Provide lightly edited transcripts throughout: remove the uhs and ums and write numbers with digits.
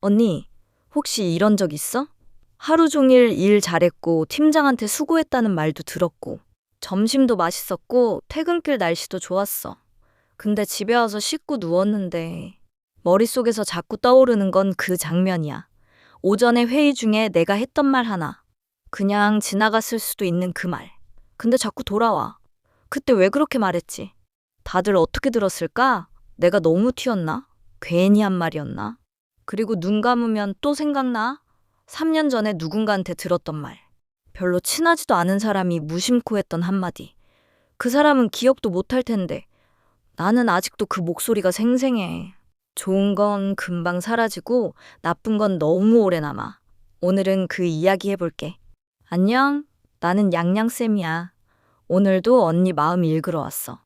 언니, 혹시 이런 적 있어? 하루 종일 일 잘했고 팀장한테 수고했다는 말도 들었고 점심도 맛있었고 퇴근길 날씨도 좋았어. 근데 집에 와서 씻고 누웠는데 머릿속에서 자꾸 떠오르는 건 그 장면이야. 오전에 회의 중에 내가 했던 말 하나. 그냥 지나갔을 수도 있는 그 말. 근데 자꾸 돌아와. 그때 왜 그렇게 말했지? 다들 어떻게 들었을까? 내가 너무 튀었나? 괜히 한 말이었나? 그리고 눈 감으면 또 생각나? 3년 전에 누군가한테 들었던 말. 별로 친하지도 않은 사람이 무심코 했던 한마디. 그 사람은 기억도 못할 텐데 나는 아직도 그 목소리가 생생해. 좋은 건 금방 사라지고 나쁜 건 너무 오래 남아. 오늘은 그 이야기 해볼게. 안녕, 나는 양양쌤이야. 오늘도 언니 마음 읽으러 왔어.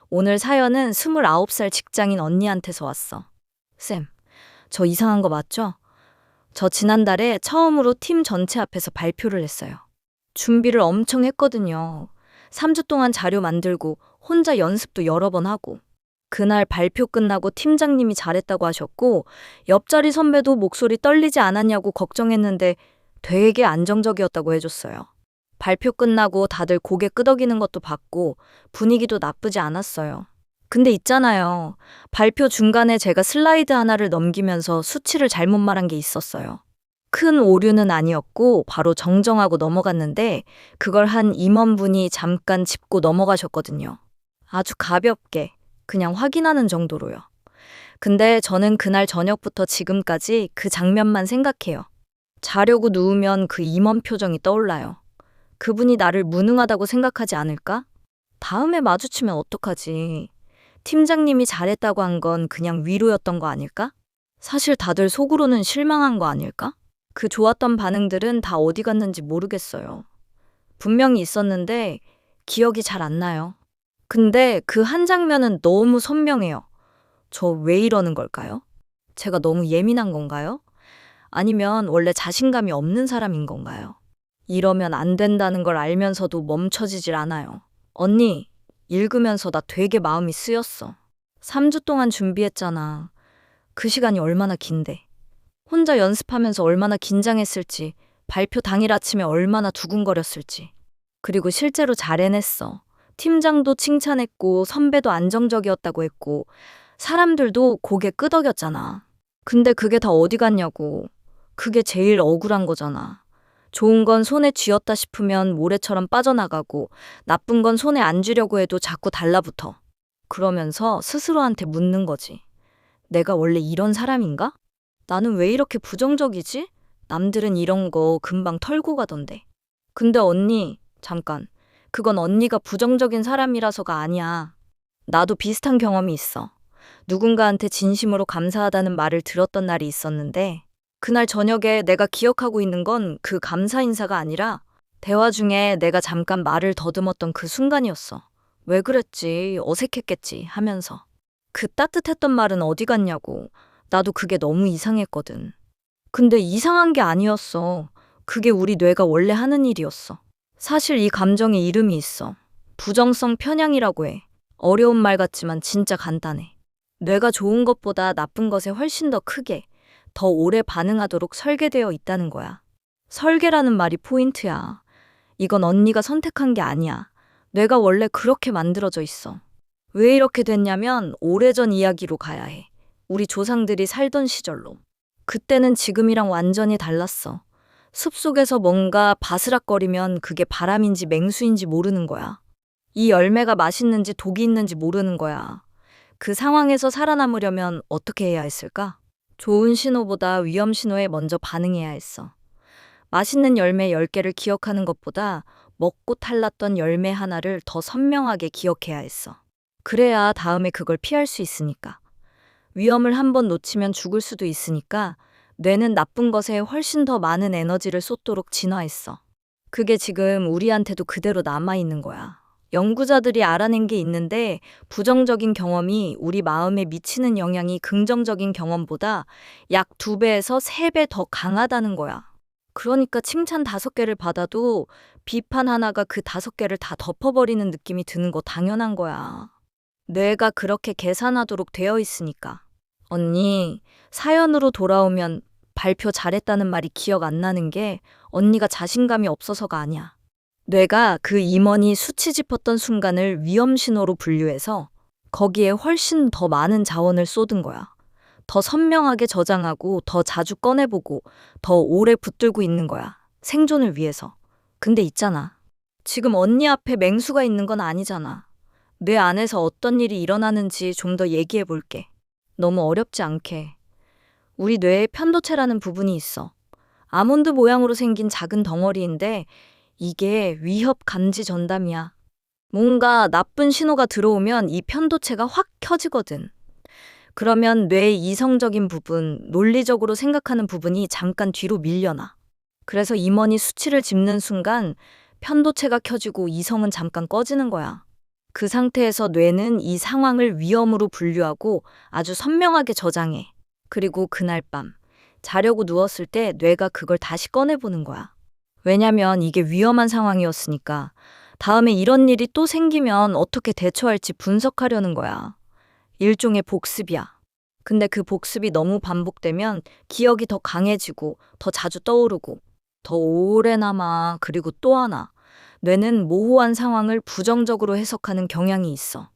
오늘 사연은 29살 직장인 언니한테서 왔어. 쌤, 저 이상한 거 맞죠? 저 지난달에 처음으로 팀 전체 앞에서 발표를 했어요. 준비를 엄청 했거든요. 3주 동안 자료 만들고 혼자 연습도 여러 번 하고. 그날 발표 끝나고 팀장님이 잘했다고 하셨고 옆자리 선배도 목소리 떨리지 않았냐고 걱정했는데 되게 안정적이었다고 해줬어요. 발표 끝나고 다들 고개 끄덕이는 것도 봤고 분위기도 나쁘지 않았어요. 근데 있잖아요. 발표 중간에 제가 슬라이드 하나를 넘기면서 수치를 잘못 말한 게 있었어요. 큰 오류는 아니었고 바로 정정하고 넘어갔는데 그걸 한 임원분이 잠깐 짚고 넘어가셨거든요. 아주 가볍게 그냥 확인하는 정도로요. 근데 저는 그날 저녁부터 지금까지 그 장면만 생각해요. 자려고 누우면 그 임원 표정이 떠올라요. 그분이 나를 무능하다고 생각하지 않을까? 다음에 마주치면 어떡하지? 팀장님이 잘했다고 한 건 그냥 위로였던 거 아닐까? 사실 다들 속으로는 실망한 거 아닐까? 그 좋았던 반응들은 다 어디 갔는지 모르겠어요. 분명히 있었는데 기억이 잘 안 나요. 근데 그 한 장면은 너무 선명해요. 저 왜 이러는 걸까요? 제가 너무 예민한 건가요? 아니면 원래 자신감이 없는 사람인 건가요? 이러면 안 된다는 걸 알면서도 멈춰지질 않아요. 언니, 읽으면서 나 되게 마음이 쓰였어. 3주 동안 준비했잖아. 그 시간이 얼마나 긴데. 혼자 연습하면서 얼마나 긴장했을지, 발표 당일 아침에 얼마나 두근거렸을지. 그리고 실제로 잘 해냈어. 팀장도 칭찬했고, 선배도 안정적이었다고 했고, 사람들도 고개 끄덕였잖아. 근데 그게 다 어디 갔냐고. 그게 제일 억울한 거잖아. 좋은 건 손에 쥐었다 싶으면 모래처럼 빠져나가고 나쁜 건 손에 안 쥐려고 해도 자꾸 달라붙어. 그러면서 스스로한테 묻는 거지. 내가 원래 이런 사람인가? 나는 왜 이렇게 부정적이지? 남들은 이런 거 금방 털고 가던데. 근데 언니, 잠깐. 그건 언니가 부정적인 사람이라서가 아니야. 나도 비슷한 경험이 있어. 누군가한테 진심으로 감사하다는 말을 들었던 날이 있었는데 그날 저녁에 내가 기억하고 있는 건 그 감사 인사가 아니라 대화 중에 내가 잠깐 말을 더듬었던 그 순간이었어. 왜 그랬지, 어색했겠지 하면서. 그 따뜻했던 말은 어디 갔냐고. 나도 그게 너무 이상했거든. 근데 이상한 게 아니었어. 그게 우리 뇌가 원래 하는 일이었어. 사실 이 감정에 이름이 있어. 부정성 편향이라고 해. 어려운 말 같지만 진짜 간단해. 뇌가 좋은 것보다 나쁜 것에 훨씬 더 크게, 더 오래 반응하도록 설계되어 있다는 거야. 설계라는 말이 포인트야. 이건 언니가 선택한 게 아니야. 뇌가 원래 그렇게 만들어져 있어. 왜 이렇게 됐냐면 오래전 이야기로 가야 해. 우리 조상들이 살던 시절로. 그때는 지금이랑 완전히 달랐어. 숲속에서 뭔가 바스락거리면 그게 바람인지 맹수인지 모르는 거야. 이 열매가 맛있는지 독이 있는지 모르는 거야. 그 상황에서 살아남으려면 어떻게 해야 했을까? 좋은 신호보다 위험 신호에 먼저 반응해야 했어. 맛있는 열매 10개를 기억하는 것보다 먹고 탈났던 열매 하나를 더 선명하게 기억해야 했어. 그래야 다음에 그걸 피할 수 있으니까. 위험을 한번 놓치면 죽을 수도 있으니까 뇌는 나쁜 것에 훨씬 더 많은 에너지를 쏟도록 진화했어. 그게 지금 우리한테도 그대로 남아있는 거야. 연구자들이 알아낸 게 있는데 부정적인 경험이 우리 마음에 미치는 영향이 긍정적인 경험보다 약 2배에서 3배 더 강하다는 거야. 그러니까 칭찬 5개를 받아도 비판 하나가 그 5개를 다 덮어버리는 느낌이 드는 거 당연한 거야. 뇌가 그렇게 계산하도록 되어 있으니까. 언니, 사연으로 돌아오면 발표 잘했다는 말이 기억 안 나는 게 언니가 자신감이 없어서가 아니야. 뇌가 그 임원이 수치 짚었던 순간을 위험 신호로 분류해서 거기에 훨씬 더 많은 자원을 쏟은 거야. 더 선명하게 저장하고 더 자주 꺼내보고 더 오래 붙들고 있는 거야. 생존을 위해서. 근데 있잖아. 지금 언니 앞에 맹수가 있는 건 아니잖아. 뇌 안에서 어떤 일이 일어나는지 좀 더 얘기해 볼게. 너무 어렵지 않게. 우리 뇌에 편도체라는 부분이 있어. 아몬드 모양으로 생긴 작은 덩어리인데 이게 위협 감지 전담이야. 뭔가 나쁜 신호가 들어오면 이 편도체가 확 켜지거든. 그러면 뇌의 이성적인 부분, 논리적으로 생각하는 부분이 잠깐 뒤로 밀려나. 그래서 임원이 수치를 짚는 순간 편도체가 켜지고 이성은 잠깐 꺼지는 거야. 그 상태에서 뇌는 이 상황을 위험으로 분류하고 아주 선명하게 저장해. 그리고 그날 밤, 자려고 누웠을 때 뇌가 그걸 다시 꺼내보는 거야. 왜냐면 이게 위험한 상황이었으니까 다음에 이런 일이 또 생기면 어떻게 대처할지 분석하려는 거야. 일종의 복습이야. 근데 그 복습이 너무 반복되면 기억이 더 강해지고 더 자주 떠오르고 더 오래 남아. 그리고 또 하나. 뇌는 모호한 상황을 부정적으로 해석하는 경향이 있어.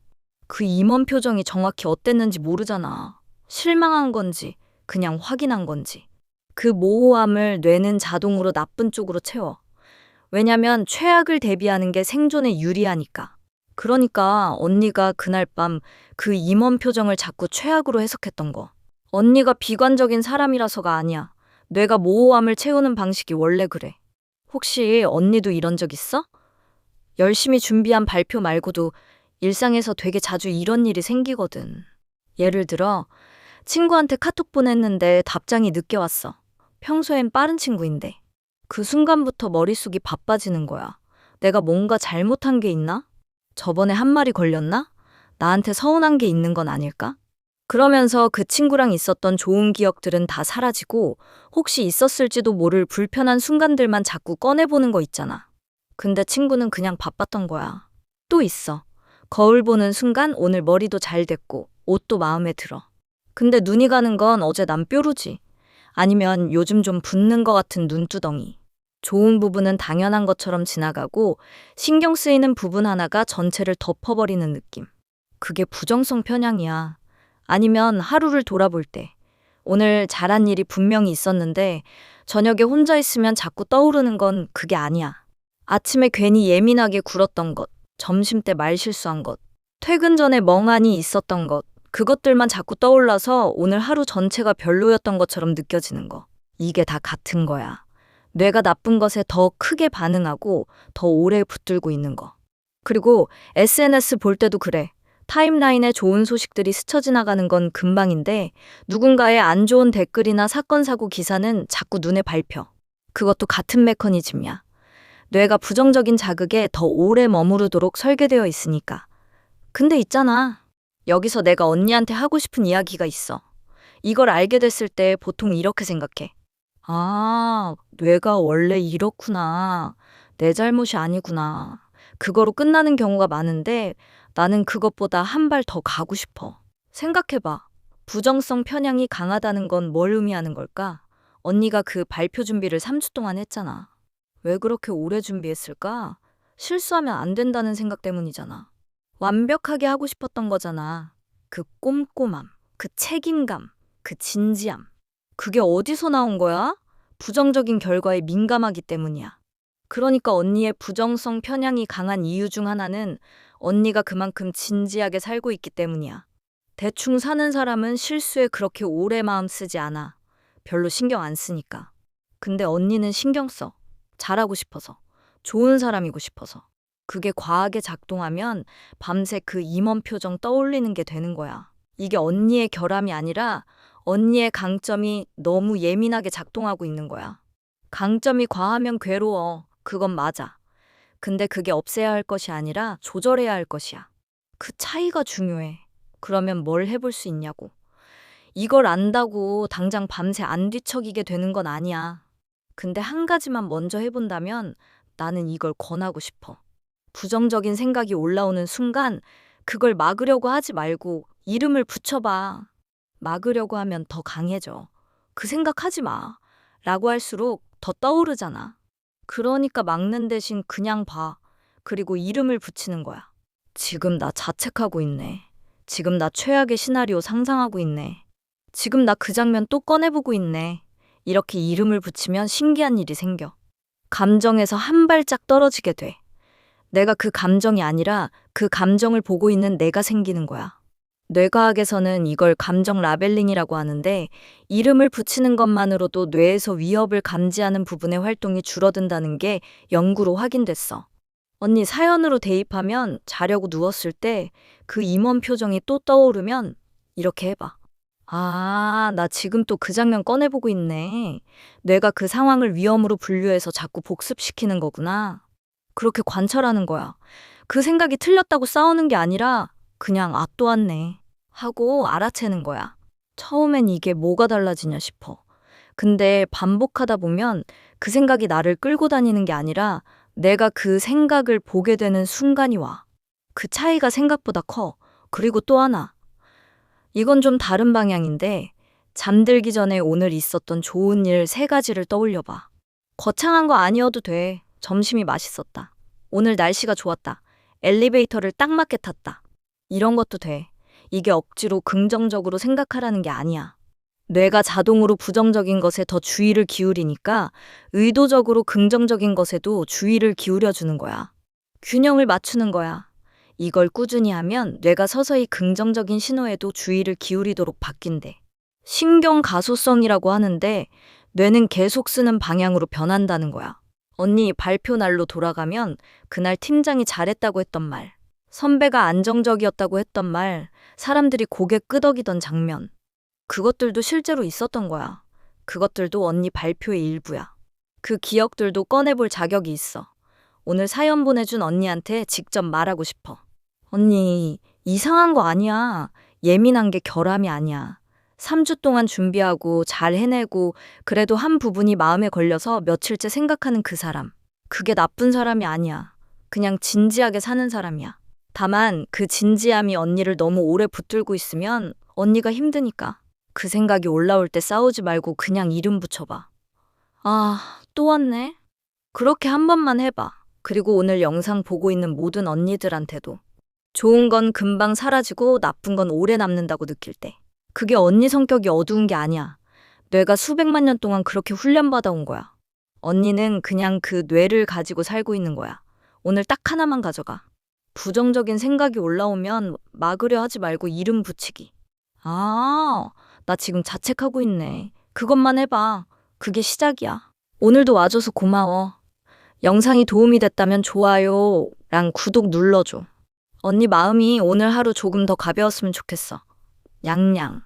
그 임원 표정이 정확히 어땠는지 모르잖아. 실망한 건지, 그냥 확인한 건지. 그 모호함을 뇌는 자동으로 나쁜 쪽으로 채워. 왜냐면 최악을 대비하는 게 생존에 유리하니까. 그러니까 언니가 그날 밤 그 임원 표정을 자꾸 최악으로 해석했던 거. 언니가 비관적인 사람이라서가 아니야. 뇌가 모호함을 채우는 방식이 원래 그래. 혹시 언니도 이런 적 있어? 열심히 준비한 발표 말고도 일상에서 되게 자주 이런 일이 생기거든. 예를 들어, 친구한테 카톡 보냈는데 답장이 늦게 왔어. 평소엔 빠른 친구인데. 그 순간부터 머릿속이 바빠지는 거야. 내가 뭔가 잘못한 게 있나? 저번에 한 말이 걸렸나? 나한테 서운한 게 있는 건 아닐까? 그러면서 그 친구랑 있었던 좋은 기억들은 다 사라지고 혹시 있었을지도 모를 불편한 순간들만 자꾸 꺼내보는 거 있잖아. 근데 친구는 그냥 바빴던 거야. 또 있어. 거울 보는 순간 오늘 머리도 잘 됐고 옷도 마음에 들어. 근데 눈이 가는 건 어제 난 뾰루지. 아니면 요즘 좀 붓는 것 같은 눈두덩이. 좋은 부분은 당연한 것처럼 지나가고 신경 쓰이는 부분 하나가 전체를 덮어버리는 느낌. 그게 부정성 편향이야. 아니면 하루를 돌아볼 때 오늘 잘한 일이 분명히 있었는데 저녁에 혼자 있으면 자꾸 떠오르는 건 그게 아니야. 아침에 괜히 예민하게 굴었던 것, 점심때 말 실수한 것, 퇴근 전에 멍하니 있었던 것, 그것들만 자꾸 떠올라서 오늘 하루 전체가 별로였던 것처럼 느껴지는 거. 이게 다 같은 거야. 뇌가 나쁜 것에 더 크게 반응하고 더 오래 붙들고 있는 거. 그리고 SNS 볼 때도 그래. 타임라인에 좋은 소식들이 스쳐 지나가는 건 금방인데 누군가의 안 좋은 댓글이나 사건 사고 기사는 자꾸 눈에 밟혀. 그것도 같은 메커니즘이야. 뇌가 부정적인 자극에 더 오래 머무르도록 설계되어 있으니까. 근데 있잖아. 여기서 내가 언니한테 하고 싶은 이야기가 있어. 이걸 알게 됐을 때 보통 이렇게 생각해. 아, 뇌가 원래 이렇구나. 내 잘못이 아니구나. 그거로 끝나는 경우가 많은데 나는 그것보다 한 발 더 가고 싶어. 생각해봐. 부정성 편향이 강하다는 건 뭘 의미하는 걸까? 언니가 그 발표 준비를 3주 동안 했잖아. 왜 그렇게 오래 준비했을까? 실수하면 안 된다는 생각 때문이잖아. 완벽하게 하고 싶었던 거잖아. 그 꼼꼼함, 그 책임감, 그 진지함. 그게 어디서 나온 거야? 부정적인 결과에 민감하기 때문이야. 그러니까 언니의 부정성 편향이 강한 이유 중 하나는 언니가 그만큼 진지하게 살고 있기 때문이야. 대충 사는 사람은 실수에 그렇게 오래 마음 쓰지 않아. 별로 신경 안 쓰니까. 근데 언니는 신경 써. 잘하고 싶어서. 좋은 사람이고 싶어서. 그게 과하게 작동하면 밤새 그 임원 표정 떠올리는 게 되는 거야. 이게 언니의 결함이 아니라 언니의 강점이 너무 예민하게 작동하고 있는 거야. 강점이 과하면 괴로워. 그건 맞아. 근데 그게 없애야 할 것이 아니라 조절해야 할 것이야. 그 차이가 중요해. 그러면 뭘 해볼 수 있냐고. 이걸 안다고 당장 밤새 안 뒤척이게 되는 건 아니야. 근데 한 가지만 먼저 해본다면 나는 이걸 권하고 싶어. 부정적인 생각이 올라오는 순간 그걸 막으려고 하지 말고 이름을 붙여봐. 막으려고 하면 더 강해져. 그 생각하지 마. 라고 할수록 더 떠오르잖아. 그러니까 막는 대신 그냥 봐. 그리고 이름을 붙이는 거야. 지금 나 자책하고 있네. 지금 나 최악의 시나리오 상상하고 있네. 지금 나 그 장면 또 꺼내보고 있네. 이렇게 이름을 붙이면 신기한 일이 생겨. 감정에서 한 발짝 떨어지게 돼. 내가 그 감정이 아니라 그 감정을 보고 있는 내가 생기는 거야. 뇌과학에서는 이걸 감정 라벨링이라고 하는데 이름을 붙이는 것만으로도 뇌에서 위협을 감지하는 부분의 활동이 줄어든다는 게 연구로 확인됐어. 언니 사연으로 대입하면 자려고 누웠을 때 그 임원 표정이 또 떠오르면 이렇게 해봐. 아, 나 지금 또 그 장면 꺼내보고 있네. 뇌가 그 상황을 위험으로 분류해서 자꾸 복습시키는 거구나. 그렇게 관찰하는 거야. 그 생각이 틀렸다고 싸우는 게 아니라 그냥 아, 또 왔네 하고 알아채는 거야. 처음엔 이게 뭐가 달라지냐 싶어. 근데 반복하다 보면 그 생각이 나를 끌고 다니는 게 아니라 내가 그 생각을 보게 되는 순간이 와. 그 차이가 생각보다 커. 그리고 또 하나. 이건 좀 다른 방향인데 잠들기 전에 오늘 있었던 좋은 일 3가지를 떠올려 봐. 거창한 거 아니어도 돼. 점심이 맛있었다. 오늘 날씨가 좋았다. 엘리베이터를 딱 맞게 탔다. 이런 것도 돼. 이게 억지로 긍정적으로 생각하라는 게 아니야. 뇌가 자동으로 부정적인 것에 더 주의를 기울이니까 의도적으로 긍정적인 것에도 주의를 기울여 주는 거야. 균형을 맞추는 거야. 이걸 꾸준히 하면 뇌가 서서히 긍정적인 신호에도 주의를 기울이도록 바뀐대. 신경 가소성이라고 하는데 뇌는 계속 쓰는 방향으로 변한다는 거야. 언니 발표 날로 돌아가면 그날 팀장이 잘했다고 했던 말, 선배가 안정적이었다고 했던 말, 사람들이 고개 끄덕이던 장면. 그것들도 실제로 있었던 거야. 그것들도 언니 발표의 일부야. 그 기억들도 꺼내볼 자격이 있어. 오늘 사연 보내준 언니한테 직접 말하고 싶어. 언니, 이상한 거 아니야. 예민한 게 결함이 아니야. 3주 동안 준비하고 잘 해내고 그래도 한 부분이 마음에 걸려서 며칠째 생각하는 그 사람. 그게 나쁜 사람이 아니야. 그냥 진지하게 사는 사람이야. 다만 그 진지함이 언니를 너무 오래 붙들고 있으면 언니가 힘드니까. 그 생각이 올라올 때 싸우지 말고 그냥 이름 붙여봐. 아, 또 왔네? 그렇게 한 번만 해봐. 그리고 오늘 영상 보고 있는 모든 언니들한테도. 좋은 건 금방 사라지고 나쁜 건 오래 남는다고 느낄 때. 그게 언니 성격이 어두운 게 아니야. 뇌가 수백만 년 동안 그렇게 훈련받아온 거야. 언니는 그냥 그 뇌를 가지고 살고 있는 거야. 오늘 딱 하나만 가져가. 부정적인 생각이 올라오면 막으려 하지 말고 이름 붙이기. 아, 나 지금 자책하고 있네. 그것만 해봐. 그게 시작이야. 오늘도 와줘서 고마워. 영상이 도움이 됐다면 좋아요랑 구독 눌러줘. 언니 마음이 오늘 하루 조금 더 가벼웠으면 좋겠어. 냥냥.